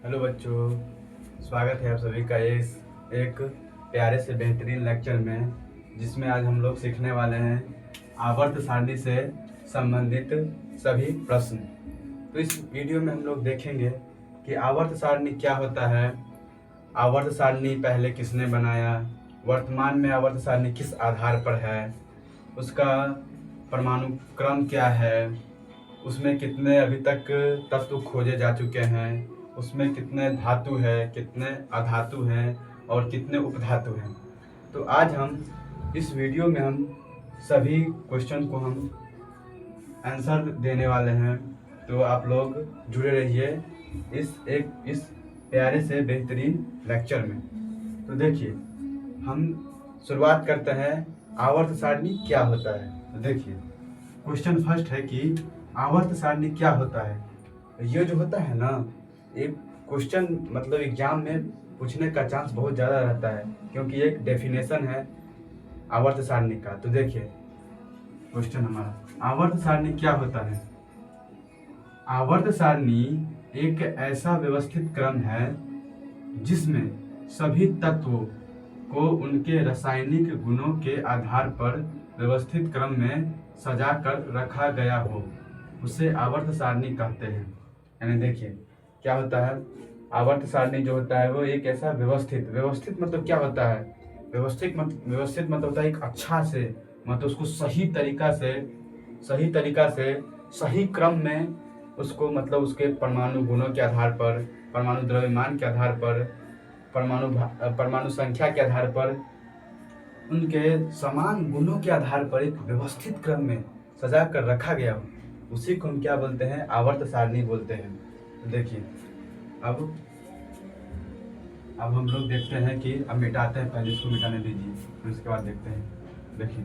Hello बच्चों, स्वागत है आप सभी का इस एक प्यारे से बेहतरीन लेक्चर में, जिसमें आज हम लोग सीखने वाले हैं आवर्त सारणी से संबंधित सभी प्रश्न। तो इस वीडियो में हम लोग देखेंगे कि आवर्त सारणी क्या होता है, आवर्त सारणी पहले किसने बनाया, वर्तमान में आवर्त सारणी किस आधार पर है, उसका परमाणु क्रम क्या है, उसमें कितने अभी तक तत्व खोजे जा चुके हैं, उसमें कितने धातु है, कितने अधातु हैं और कितने उपधातु हैं। तो आज हम इस वीडियो में हम सभी क्वेश्चन को हम आंसर देने वाले हैं। तो आप लोग जुड़े रहिए इस प्यारे से बेहतरीन लेक्चर में। तो देखिए, हम शुरुआत करते हैं आवर्त सारणी क्या होता है। तो देखिए, क्वेश्चन फर्स्ट है कि आवर्त सारणी क्या होता है। ये जो होता है ना, एक क्वेश्चन मतलब एग्जाम में पूछने का चांस बहुत ज़्यादा रहता है, क्योंकि एक डेफिनेशन है आवर्त सारणी का। तो देखिए क्वेश्चन हमारा, आवर्त सारणी क्या होता है। आवर्त सारणी एक ऐसा व्यवस्थित क्रम है जिसमें सभी तत्वों को उनके रासायनिक गुणों के आधार पर व्यवस्थित क्रम में सजा कर रखा गया हो, उसे आवर्त सारणी कहते हैं। यानी देखिए क्या होता है, आवर्त सारणी जो होता है वो एक ऐसा व्यवस्थित मतलब क्या होता है, व्यवस्थित मतलब होता है एक अच्छा से, मतलब उसको सही तरीका से सही क्रम में उसको, मतलब उसके परमाणु गुणों के आधार पर, परमाणु द्रव्यमान के आधार पर, परमाणु संख्या के आधार पर, उनके समान गुणों के आधार पर एक व्यवस्थित क्रम में सजा कर रखा गया हो, उसी को हम क्या बोलते हैं, आवर्त सारणी बोलते हैं। तो देखिए अब हम लोग देखते हैं कि अब मिटाते हैं, पहले इसको मिटाने दीजिए, फिर उसके बाद देखते हैं। देखिए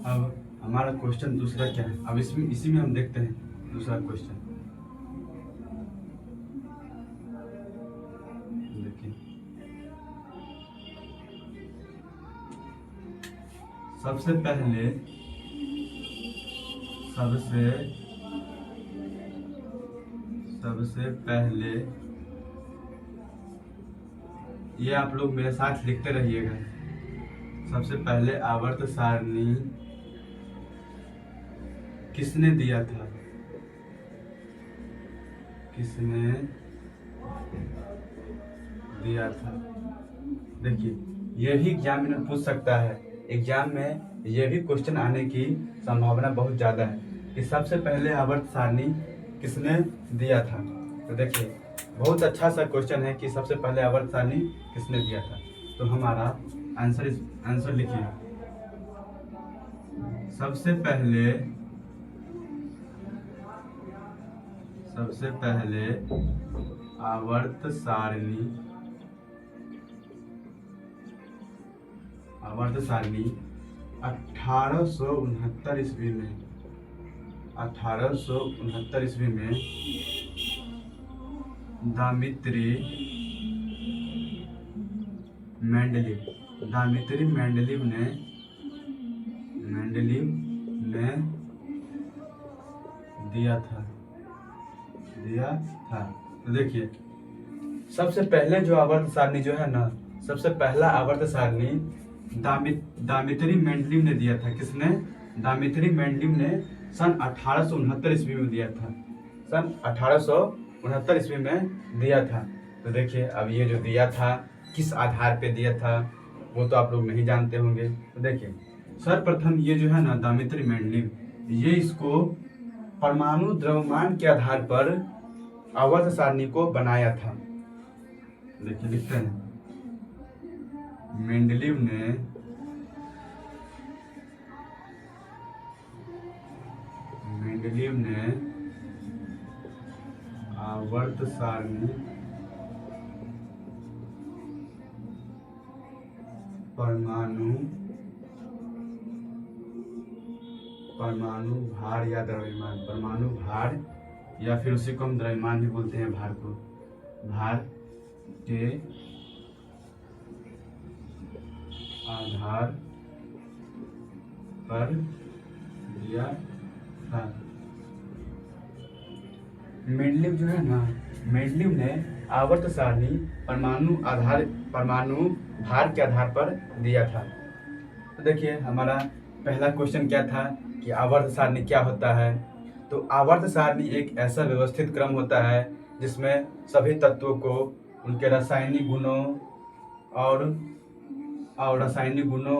अब हमारा क्वेश्चन दूसरा क्या है, अब इसी में हम देखते हैं दूसरा क्वेश्चन। देखिए सबसे पहले ये आप लोग मेरे साथ लिखते रहिएगा। सबसे पहले आवर्त सारणी किसने दिया था, किसने दिया था। देखिए ये भी एग्जाम में पूछ सकता है, एग्जाम में ये भी क्वेश्चन आने की संभावना बहुत ज़्यादा है कि सबसे पहले आवर्त सारणी किसने दिया था। तो देखिए बहुत अच्छा सा क्वेश्चन है कि सबसे पहले आवर्त सारणी किसने दिया था। तो हमारा आंसर लिखिए, सबसे पहले आवर्त सारणी 1869 ईस्वी में दामित्री मेंडलीव ने दिया था। तो देखिए सबसे पहले जो आवर्त सारणी जो है ना, सबसे पहला आवर्त सारणी दामित्री मेंडलीव ने दिया था। किसने? दामित्री मेंडलीव ने सन 1869 ईस्वी में दिया था, सन 1869 ईस्वी में दिया था। तो देखिए अब ये जो दिया था किस आधार पे दिया था वो तो आप लोग नहीं जानते होंगे। तो देखिए सर्वप्रथम ये जो है ना दामित्री मेंडलीव, ये इसको परमाणु द्रव्यमान के आधार पर आवर्त सारणी को बनाया था। देखिए लिखते हैं, मेंडलीव ने आवर्त सारणी परमाणु भार या द्रव्यमान, परमाणु भार या फिर उसी को हम द्रव्यमान भी बोलते हैं, भार को, भार के आधार पर दिया था। मेंडलीव जो है ना, मेंडलीव ने आवर्त सारणी परमाणु भार के आधार पर दिया था। तो देखिए हमारा पहला क्वेश्चन क्या था कि आवर्त सारणी क्या होता है। तो आवर्त सारणी एक ऐसा व्यवस्थित क्रम होता है जिसमें सभी तत्वों को उनके रासायनिक गुणों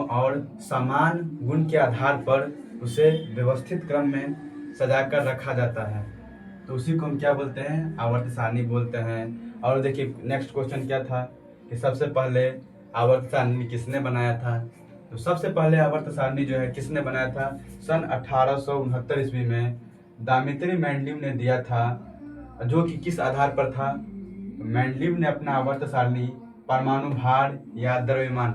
और समान गुण के आधार पर उसे व्यवस्थित क्रम में सजाकर रखा जाता है। तो उसी को हम क्या बोलते हैं, आवर्त सारणी बोलते हैं। और देखिए नेक्स्ट क्वेश्चन क्या था कि सबसे पहले आवर्त सारणी किसने बनाया था। तो सबसे पहले आवर्त सारणी जो है किसने बनाया था, सन 1869 ईस्वी में दामित्री मेंडलीव ने दिया था। जो कि किस आधार पर था, मेंडलीव ने अपना आवर्त सारणी परमाणु भार या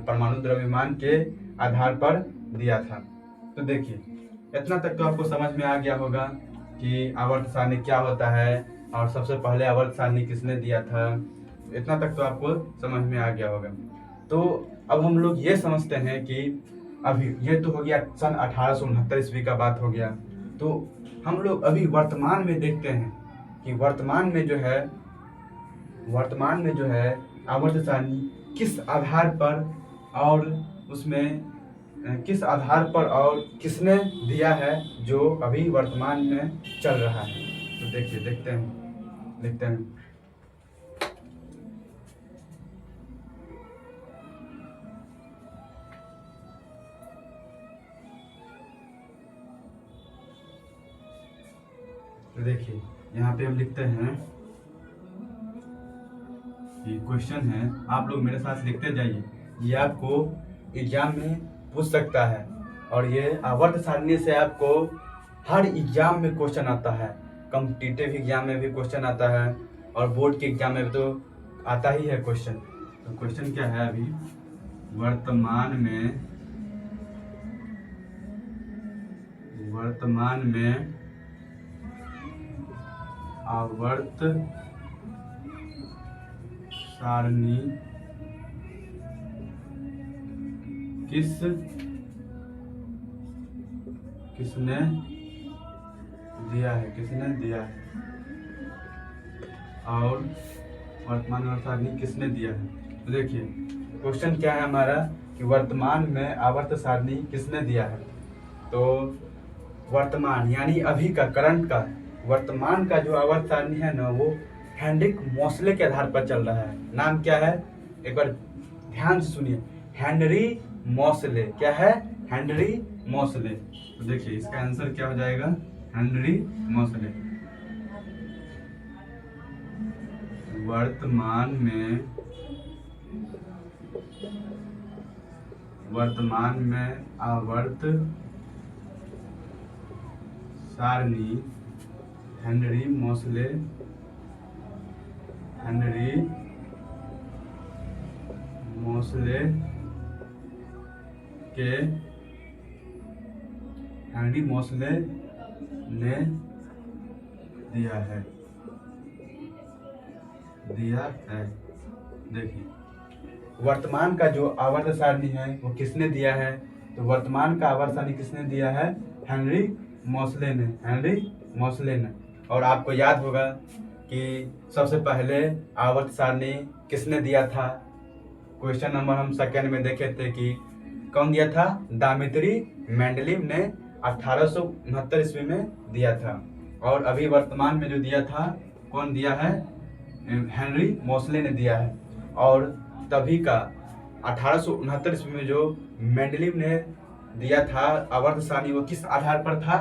परमाणु द्रव्यमान के आधार पर दिया था। तो देखिए इतना तक तो आपको समझ में आ गया होगा कि आवर्त सारणी क्या होता है और सबसे पहले आवर्त सारणी किसने दिया था। इतना तक तो आपको समझ में आ गया होगा। तो अब हम लोग ये समझते हैं कि अभी ये तो हो गया सन 1869 ईस्वी का बात हो गया। तो हम लोग अभी वर्तमान में देखते हैं कि वर्तमान में जो है आवर्त सारणी किस आधार पर और उसमें किस आधार पर और किसने दिया है जो अभी वर्तमान में चल रहा है। तो देखिए देखते हैं। तो देखिए यहाँ पे हम लिखते हैं कि क्वेश्चन है, आप लोग मेरे साथ लिखते जाइए, ये आपको एग्जाम में पूछ सकता है। और ये आवर्त सारणी से आपको हर एग्जाम में क्वेश्चन आता है, कॉम्पिटिटिव एग्जाम में भी क्वेश्चन आता है और बोर्ड के एग्जाम में भी तो आता ही है क्वेश्चन। तो क्वेश्चन क्या है अभी, वर्तमान में आवर्त सारणी किसने दिया है और वर्तमान आवर्त सारणी किसने दिया है। तो देखिए क्वेश्चन क्या है हमारा कि वर्तमान में आवर्त सारणी किसने दिया है। तो वर्तमान यानी अभी का करंट का वर्तमान का जो आवर्त सारणी है ना, वो हेनरिक मोसले के आधार पर चल रहा है। नाम क्या है, एक बार ध्यान से सुनिए, हेनरी मोसले। क्या है, हेनरी मोसले। तो देखिए इसका आंसर क्या हो जाएगा, हेनरी मोसले। वर्तमान में आवर्त सारणी हेनरी मोसले ने दिया है। देखिए वर्तमान का जो आवर्त सारणी है वो किसने दिया है। तो वर्तमान का आवर्त सारणी किसने दिया है, हेनरी मोसले ने। और आपको याद होगा कि सबसे पहले आवर्त सारणी किसने दिया था। क्वेश्चन नंबर हम सेकेंड में देखे थे कि कौन दिया था, दामित्री मेंडलीव ने 1869 ईस्वी में दिया था। और अभी वर्तमान में जो दिया था कौन दिया है, हेनरी मोसले ने दिया है। और तभी का 1869 ईस्वी में जो मेंडलीव ने दिया था आवर्त सारणी, वो किस आधार पर था।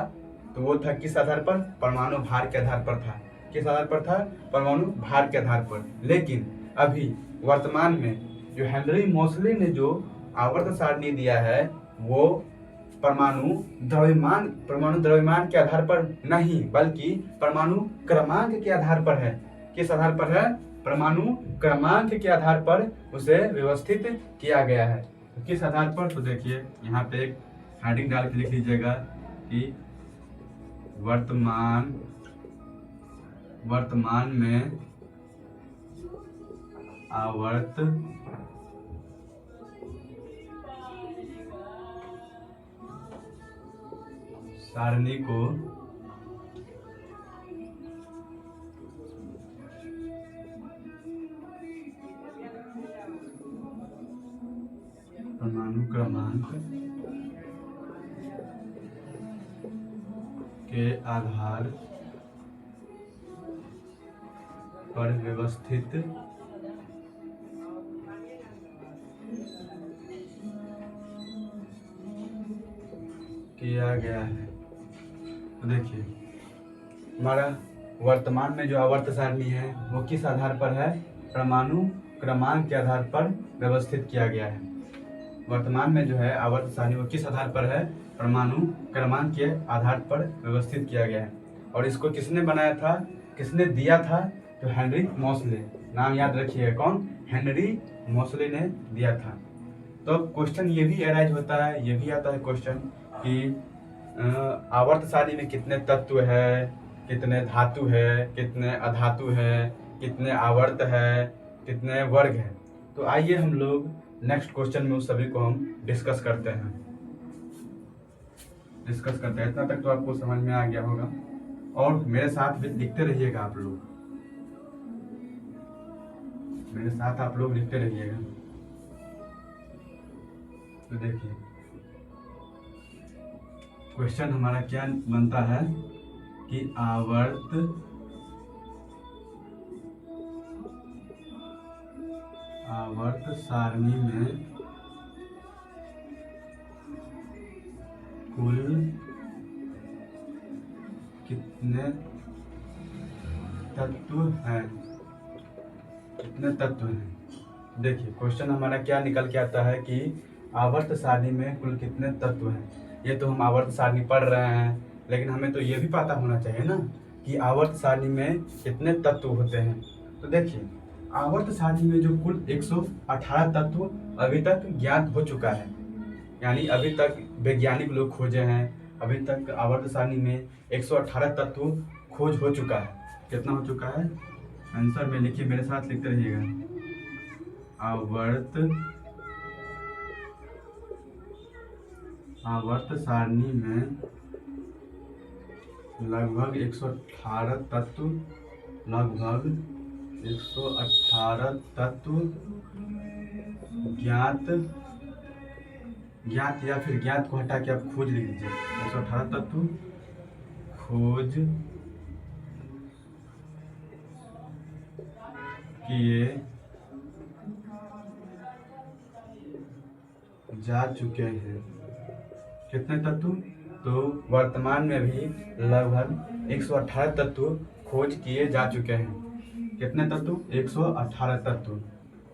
तो वो था किस आधार पर, परमाणु भार के आधार पर था। किस आधार पर था, परमाणु भार के आधार पर। लेकिन अभी वर्तमान में जो हेनरी मोसले ने जो आवर्त सारणी दिया है वो परमाणु द्रव्यमान के आधार पर नहीं, बल्कि परमाणु क्रमांक के आधार पर है। किस आधार पर है, परमाणु क्रमांक के आधार पर उसे व्यवस्थित किया गया है। तो किस आधार पर, तो देखिए यहाँ पे एक हेडिंग डाल के लिख लीजिएगा कि वर्तमान में आवर्त सारणी को परमाणु क्रमांक के आधार पर व्यवस्थित किया गया है। तो देखिए हमारा वर्तमान में जो आवर्त सारणी है वो किस आधार पर है? परमाणु क्रमांक के आधार पर व्यवस्थित किया गया है। वर्तमान में जो है आवर्त सारणी वो किस आधार पर है? परमाणु क्रमांक के आधार पर व्यवस्थित किया गया है। और इसको किसने बनाया था, किसने दिया था? तो हेनरी मोसले, नाम याद रखिए, कौन? हेनरी मोसले ने दिया था। तो क्वेश्चन ये भी अराइज होता है, ये भी आता है क्वेश्चन कि आवर्त सारणी में कितने तत्व है, कितने धातु है, कितने अधातु है, कितने आवर्त है, कितने वर्ग है। तो आइए हम लोग नेक्स्ट क्वेश्चन में उस सभी को हम डिस्कस करते हैं। इतना तक तो आपको समझ में आ गया होगा और मेरे साथ भी लिखते रहिएगा आप लोग, मेरे साथ आप लोग लिखते रहिएगा। तो देखिए क्वेश्चन हमारा क्या बनता है कि आवर्त सारणी में कुल कितने तत्व हैं? कितने तत्व हैं? देखिए क्वेश्चन हमारा क्या निकल के आता है कि आवर्त सारणी में कुल कितने तत्व हैं। ये तो हम आवर्त सारणी पढ़ रहे हैं, लेकिन हमें तो ये भी पता होना चाहिए ना कि आवर्त सारणी में कितने तत्व होते हैं। तो देखिए आवर्त सारणी में जो कुल 118 तत्व अभी तक ज्ञात हो चुका है, यानी अभी तक वैज्ञानिक लोग खोजे हैं, अभी तक आवर्त सारणी में 118 तत्व खोज हो चुका है। कितना हो चुका है? आंसर में लिखिए, मेरे साथ लिखते रहिएगा। आवर्त सारणी में लगभग 118 तत्व, लगभग 118 तत्व ज्ञात या फिर ज्ञात को हटा के आप खोज लिख लीजिए। 118 तत्व खोज किए जा चुके हैं। कितने तत्व? तो वर्तमान में भी लगभग 118 तत्व खोज किए जा चुके हैं। कितने तत्व? 118 तत्व।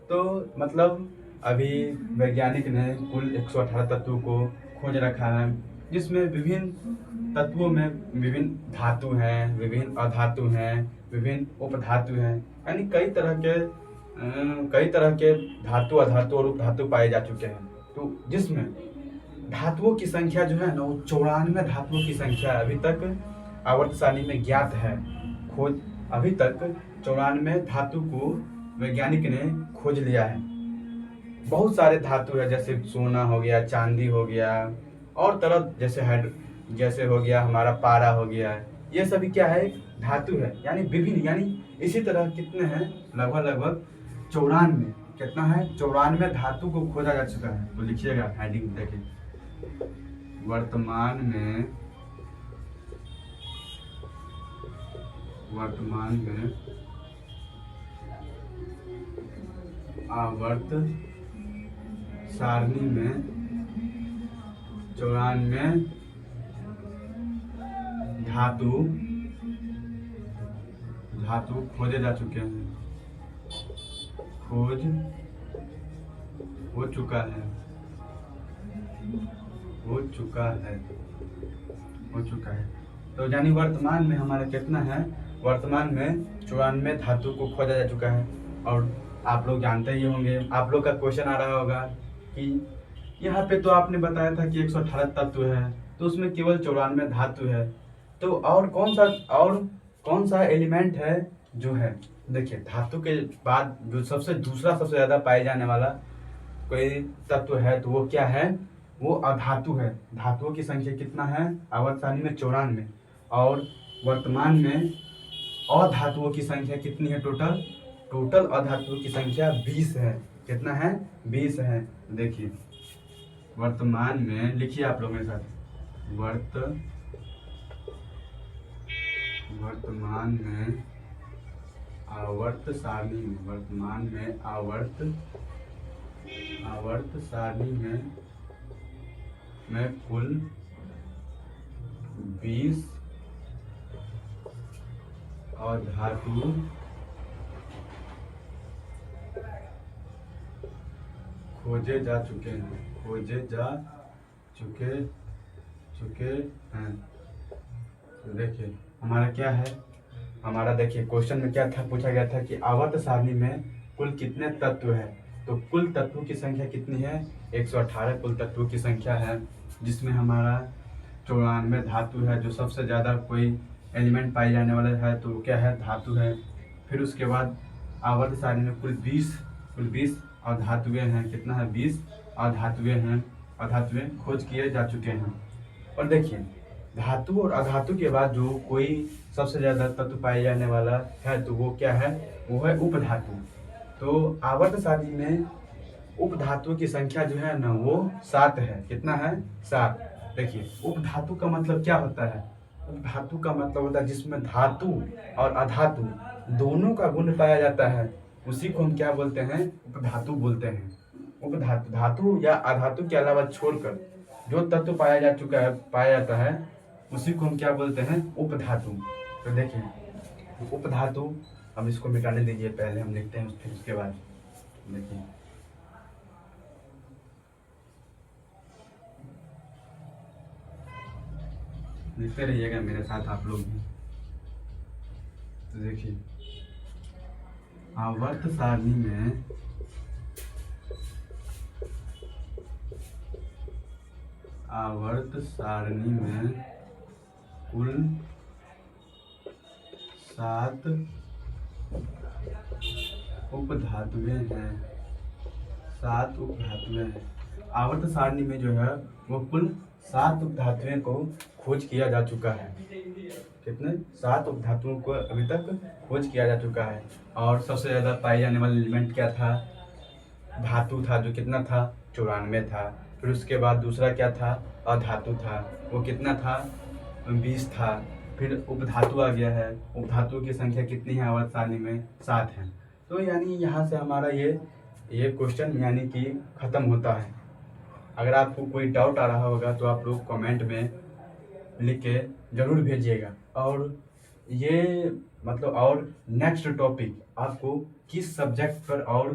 तो मतलब अभी वैज्ञानिक ने कुल 118 तत्वों को खोज रखा है, जिसमें विभिन्न तत्वों में विभिन्न धातु हैं, विभिन्न अधातु हैं, विभिन्न उपधातु हैं, यानी कई तरह के धातु, अधातु और उपधातु पाए जा चुके हैं। तो जिसमें धातुओं की संख्या जो है ना, वो 94 धातुओं की संख्या अभी तक आवर्त सारणी में ज्ञात है। खोज अभी तक 94 धातु को वैज्ञानिक ने खोज लिया है। बहुत सारे धातु है, जैसे सोना हो गया, चांदी हो गया, और तरह जैसे हो गया हमारा पारा हो गया, ये सभी क्या है? धातु है, यानी विभिन्न, यानी इसी तरह कितने हैं? लगभग 94। कितना है? 94 धातु को खोजा जा चुका है। तो लिखिएगा, हेडिंग देखिए, वर्तमान में आवर्त सारणी में 94 धातु खोजे जा चुके हैं, खोज हो चुका है। तो यानी वर्तमान में हमारा कितना है? वर्तमान में 94 धातु को खोजा जा चुका है। और आप लोग जानते ही होंगे, आप लोग का क्वेश्चन आ रहा होगा कि यहाँ पे तो आपने बताया था कि 118 तत्व है, तो उसमें केवल 94 धातु है, तो और कौन सा एलिमेंट है जो है? देखिए धातु के बाद जो दूसरा सबसे ज्यादा पाए जाने वाला कोई तत्व है, तो वो क्या है? वो अधातु है। धातुओं की संख्या कितना है आवर्त सारणी में? 94। और वर्तमान में अधातुओं की संख्या कितनी है? टोटल अधातुओं की संख्या 20 है। कितना है? 20 है। देखिए वर्तमान में लिखिए आप लोग मेरे साथ, वर्तमान में आवर्त सारणी में, वर्तमान में आवर्त सारणी में कुल 20 और धातु खोजे जा चुके हैं। तो देखिए हमारा क्या है, हमारा देखिए क्वेश्चन में क्या था, पूछा गया था कि आवर्त सारणी में कुल कितने तत्व है। तो कुल तत्वों की संख्या कितनी है, 118 कुल तत्वों की संख्या है, जिसमें हमारा 94 धातु है। जो सबसे ज़्यादा कोई एलिमेंट पाए जाने वाला है तो क्या है, धातु है। फिर उसके बाद आवर्त सारणी में कुल 20 और धातुएं हैं, कितना है, 20 और धातुएं हैं, और धातुएं खोज किए जा चुके हैं। और देखिए धातु और अधातु के बाद जो कोई सबसे ज़्यादा तत्व पाए जाने वाला है तो वो क्या है, वो है उपधातु। तो आवर्त सारणी में उपधातु की संख्या जो है ना वो 7 है। कितना है, 7। देखिए उपधातु का मतलब क्या होता है, उपधातु का मतलब होता है जिसमें धातु और अधातु दोनों का गुण पाया जाता है, उसी को हम क्या बोलते हैं, उपधातु बोलते हैं। उपधातु, धातु या अधातु के अलावा छोड़कर जो तत्व पाया जाता है उसी को हम क्या बोलते हैं, उपधातु। तो देखिए उपधातु, हम इसको मिटाने दीजिए, पहले हम लिखते हैं फिर उसके बाद देखिए। लिखते रहिएगा मेरे साथ आप लोग भी। तो देखिए आवर्त सारणी में कुल 7 उपधातुएं हैं, 7 उपधातुएं हैं। आवर्त सारणी में जो है वो कुल 7 उपधातुएं को खोज किया जा चुका है। कितने, 7 उपधातुओं को अभी तक खोज किया जा चुका है। और सबसे ज़्यादा पाए जाने वाला एलिमेंट क्या था, धातु था, जो कितना था, 94 था। फिर उसके बाद दूसरा क्या था, अधातु था, वो कितना था, 20 था। फिर उपधातु आ गया है, उपधातु की संख्या कितनी है आवर्त सारणी में, 7 है। तो यानी यहाँ से हमारा ये क्वेश्चन यानी कि ख़त्म होता है। अगर आपको कोई डाउट आ रहा होगा तो आप लोग कमेंट में लिख के ज़रूर भेजिएगा। और ये मतलब और नेक्स्ट टॉपिक आपको किस सब्जेक्ट पर और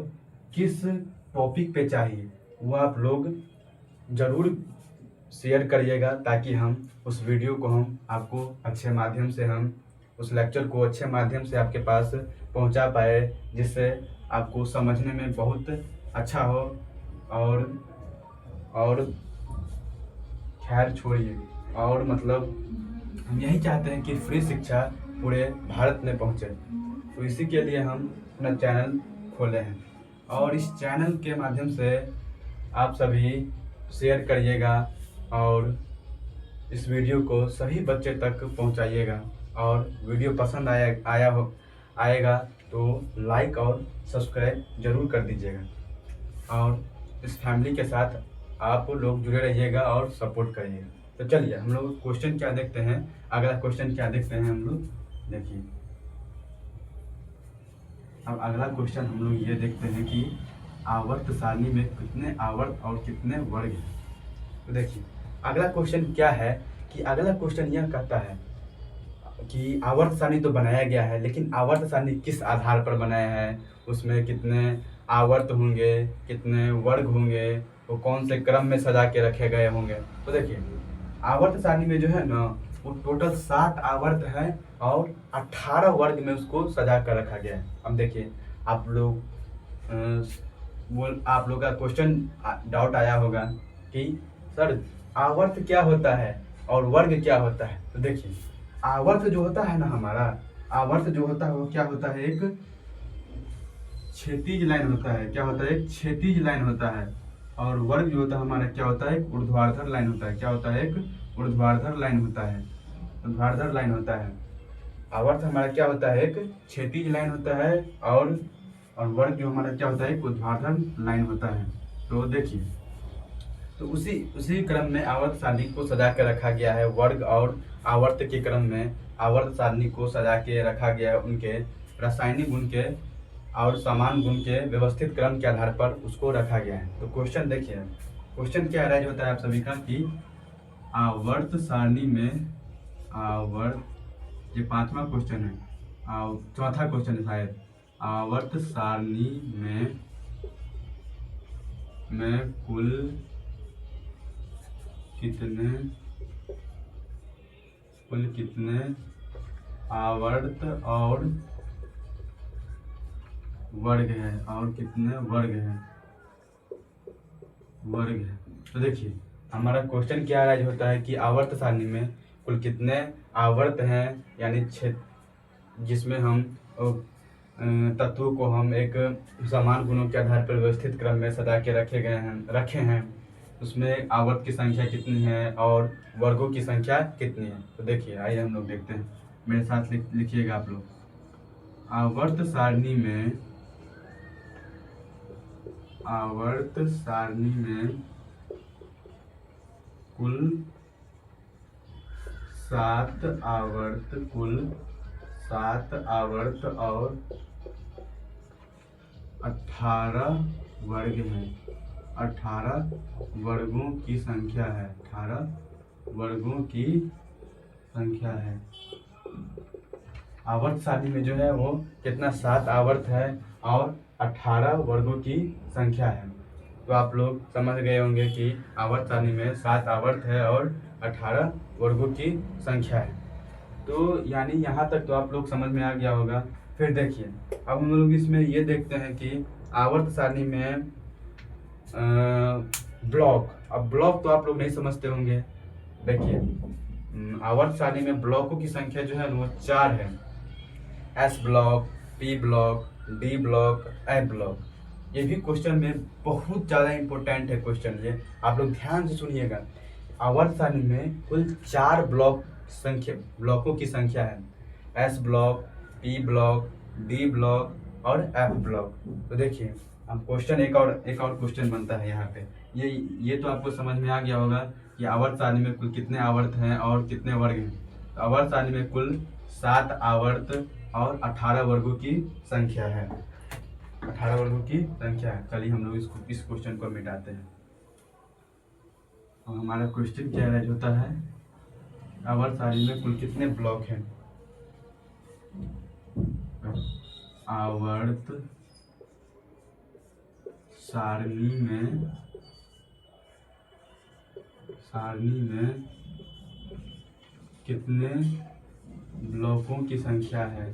किस टॉपिक पे चाहिए वो आप लोग ज़रूर शेयर करिएगा, ताकि हम उस वीडियो को हम आपको अच्छे माध्यम से, हम उस लेक्चर को अच्छे माध्यम से आपके पास पहुंचा पाए, जिससे आपको समझने में बहुत अच्छा हो। और खैर छोड़िए, और मतलब हम यही चाहते हैं कि फ्री शिक्षा पूरे भारत में पहुंचे। तो इसी के लिए हम अपना चैनल खोले हैं, और इस चैनल के माध्यम से आप सभी शेयर करिएगा और इस वीडियो को सभी बच्चे तक पहुंचाइएगा। और वीडियो पसंद आएगा तो लाइक और सब्सक्राइब ज़रूर कर दीजिएगा, और इस फैमिली के साथ आप लोग जुड़े रहिएगा और सपोर्ट करिएगा। तो चलिए हम लोग क्वेश्चन क्या देखते हैं, अगला क्वेश्चन क्या देखते हैं हम लोग, देखिए। अब अगला क्वेश्चन हम लोग ये देखते हैं कि आवर्त सारणी में कितने आवर्त और कितने वर्ग हैं। तो देखिए अगला क्वेश्चन क्या है, कि अगला क्वेश्चन यह कहता है कि आवर्त सारणी तो बनाया गया है, लेकिन आवर्त सारणी किस आधार पर बनाया है, उसमें कितने आवर्त होंगे, कितने वर्ग होंगे, वो कौन से क्रम में सजा के रखे गए होंगे। तो देखिए आवर्त सारणी में जो है ना वो टोटल 7 आवर्त है और 18 वर्ग में उसको सजा कर रखा गया है। अब देखिए आप लोग का क्वेश्चन डाउट आया होगा कि सर आवर्त क्या होता है और वर्ग क्या होता है। तो देखिए आवर्त जो होता है ना, हमारा आवर्त जो होता है वो क्या होता है, एक क्षैतिज लाइन होता है। क्या होता है, एक क्षैतिज लाइन होता है। और वर्ग जो होता है हमारा क्या होता है, एक ऊर्ध्वाधर लाइन होता है। क्या होता है, एक ऊर्ध्वाधर लाइन होता है, ऊर्ध्वाधर लाइन होता है। आवर्त हमारा क्या होता है, एक क्षैतिज लाइन होता है, और वर्ग जो हमारा क्या होता है, एक ऊर्ध्वाधर लाइन होता है। तो देखिए तो उसी उसी क्रम में आवर्त सारणी को सजा के रखा गया है। वर्ग और आवर्त के क्रम में आवर्त सारणी को सजा के रखा गया है, उनके रासायनिक गुण के और समान गुण के व्यवस्थित क्रम के आधार पर उसको रखा गया है। तो क्वेश्चन देखिए, क्वेश्चन क्या राइज होता है आप सभी का कि आवर्त सारणी में ये 5वां क्वेश्चन है, चौथा क्वेश्चन है शायद। आवर्त सारणी में कुल कितने आवर्त और वर्ग है, और कितने वर्ग है। तो देखिए हमारा क्वेश्चन क्या राइज होता है कि आवर्त सारणी में कुल कितने आवर्त हैं, यानी क्षेत्र जिसमें हम तत्वों को हम एक समान गुणों के आधार पर व्यवस्थित क्रम में सजा के रखे हैं, उसमें आवर्त की संख्या कितनी है और वर्गों की संख्या कितनी है। तो देखिए आइए हम लोग देखते हैं, मेरे साथ लिखिएगा आप लोग। आवर्त सारणी में कुल 7 आवर्त और 18 वर्ग हैं। 18 वर्गों की संख्या है। 18 वर्गों की संख्या है। आवर्त सारणी में जो है वो कितना 7 आवर्त है और 18 वर्गों की संख्या है। तो आप लोग समझ गए होंगे कि आवर्त सारणी में 7 आवर्त है और 18 वर्गों की संख्या है। तो यानी यहाँ तक तो आप लोग समझ में आ गया होगा। फिर देखिए अब हम लोग इसमें ये देखते हैं कि आवर्त सारणी में ब्लॉक, अब ब्लॉक तो आप लोग नहीं समझते होंगे। देखिए आवर्त सारणी में ब्लॉकों की संख्या जो है वो 4 है। S block, P block, D block, A block. ये भी क्वेश्चन में बहुत ज़्यादा इंपॉर्टेंट है क्वेश्चन, ये आप लोग ध्यान से सुनिएगा। आवर्त सारणी में कुल 4 ब्लॉकों की संख्या है। S block, P block, D block और एफ ब्लॉक। तो देखिए हम क्वेश्चन एक और क्वेश्चन बनता है यहाँ पे। ये तो आपको समझ में आ गया होगा कि आवर्त सारणी में कुल कितने आवर्त हैं और कितने वर्ग हैं। तो आवर्त सारणी में कुल 7 आवर्त और 18 वर्गों की संख्या है। 18 वर्गों की संख्या है। चलिए हम लोग इस क्वेश्चन को मिटाते हैं। और हमारा क्वेश्चन क्या राइज होता है, आवर्त सारणी में कुल कितने ब्लॉक हैं। आवर्त सारणी में कितने ब्लॉकों की संख्या है।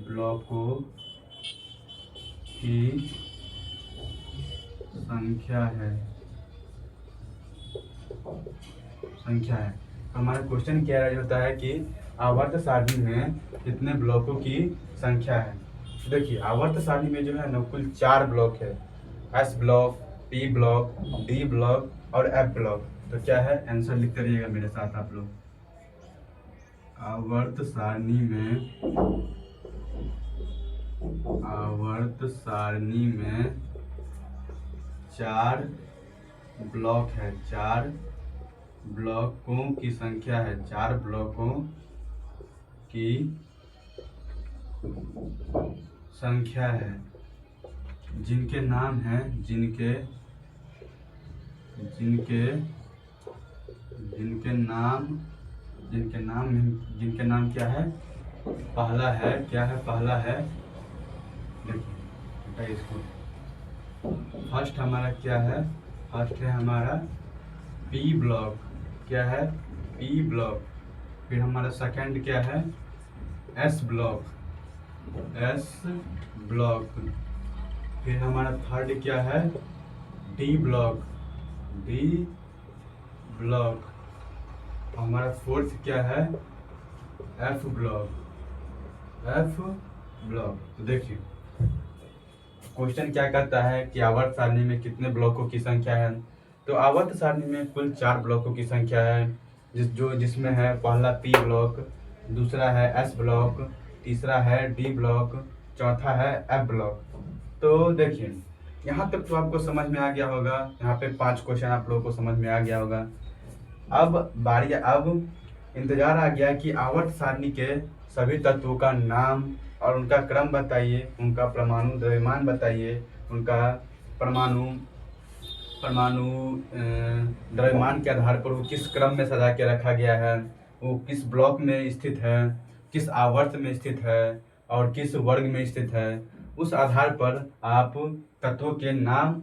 ब्लॉकों की संख्या है। तो हमारा क्वेश्चन क्या होता है कि आवर्त सारणी में कितने ब्लॉकों की संख्या है। तो देखिए आवर्त सारणी में जो है ना कुल 4 ब्लॉक है। S block, P block, D block और एफ ब्लॉक। तो क्या है, आंसर लिखते रहिएगा मेरे साथ आप लोग। आवर्त सारणी में 4 ब्लॉक है। 4 ब्लॉकों की संख्या है। 4 ब्लॉकों की संख्या है, जिनके नाम हैं जिनके नाम क्या है, पहला है, क्या है, पहला है, देखिए इसको फर्स्ट हमारा क्या है, फर्स्ट है हमारा पी ब्लॉक। क्या है, पी ब्लॉक। फिर हमारा सेकंड क्या है, एस ब्लॉक। फिर हमारा थर्ड क्या है, डी ब्लॉक। हमारा फोर्थ क्या है, एफ ब्लॉक। तो देखिए क्वेश्चन क्या कहता है कि आवर्त सारणी में कितने ब्लॉकों की संख्या है। तो आवर्त सारणी में कुल 4 ब्लॉकों की संख्या है, जिसमें है पहला पी ब्लॉक, दूसरा है एस ब्लॉक, तीसरा है डी ब्लॉक, चौथा है एफ ब्लॉक। तो देखिए यहाँ तक तो आपको समझ में आ गया होगा। यहाँ पे 5 क्वेश्चन आप लोगों को समझ में आ गया होगा। अब इंतजार आ गया कि आवर्त सारणी के सभी तत्वों का नाम और उनका क्रम बताइए, उनका परमाणु द्रव्यमान बताइए, उनका परमाणु परमाणु द्रव्यमान के आधार पर वो किस क्रम में सजा के रखा गया है, वो किस ब्लॉक में स्थित है, किस आवर्त में स्थित है और किस वर्ग में स्थित है। उस आधार पर आप तत्वों के नाम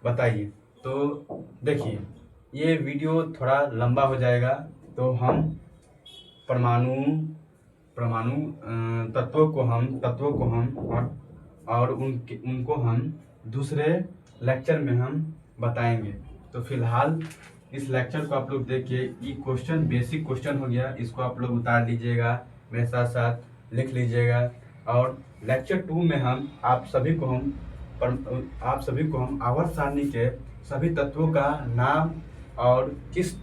बताइए। तो देखिए, ये वीडियो थोड़ा लंबा हो जाएगा, तो हम परमाणु परमाणु तत्वों को हम और उनको हम दूसरे लेक्चर में हम बताएंगे। तो फिलहाल इस लेक्चर को आप लोग देखिए। ये क्वेश्चन बेसिक क्वेश्चन हो गया, इसको आप लोग उतार लीजिएगा, मेरे साथ साथ लिख लीजिएगा। और लेक्चर 2 में आप सभी को हम आवर्त सारणी के सभी तत्वों का नाम और किस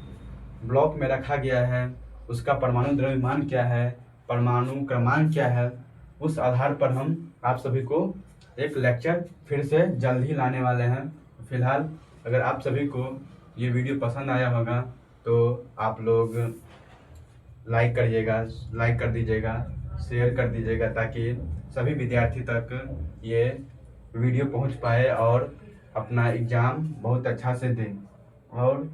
ब्लॉक में रखा गया है, उसका परमाणु द्रव्यमान क्या है, परमाणु क्रमांक क्या है, उस आधार पर हम आप सभी को एक लेक्चर फिर से जल्द ही लाने वाले हैं। फिलहाल अगर आप सभी को ये वीडियो पसंद आया होगा तो आप लोग लाइक कर दीजिएगा, शेयर कर दीजिएगा, ताकि सभी विद्यार्थी तक ये वीडियो पहुंच पाए और अपना एग्ज़ाम बहुत अच्छा से दें। और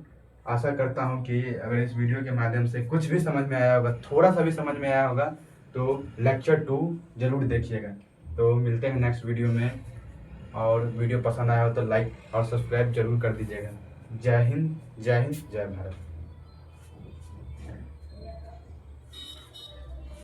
आशा करता हूं कि अगर इस वीडियो के माध्यम से कुछ भी समझ में आया होगा, थोड़ा सा भी समझ में आया होगा, तो लेक्चर 2 जरूर देखिएगा। तो मिलते हैं नेक्स्ट वीडियो में, और वीडियो पसंद आया हो तो लाइक और सब्सक्राइब जरूर कर दीजिएगा। जय हिंद, जय भारत।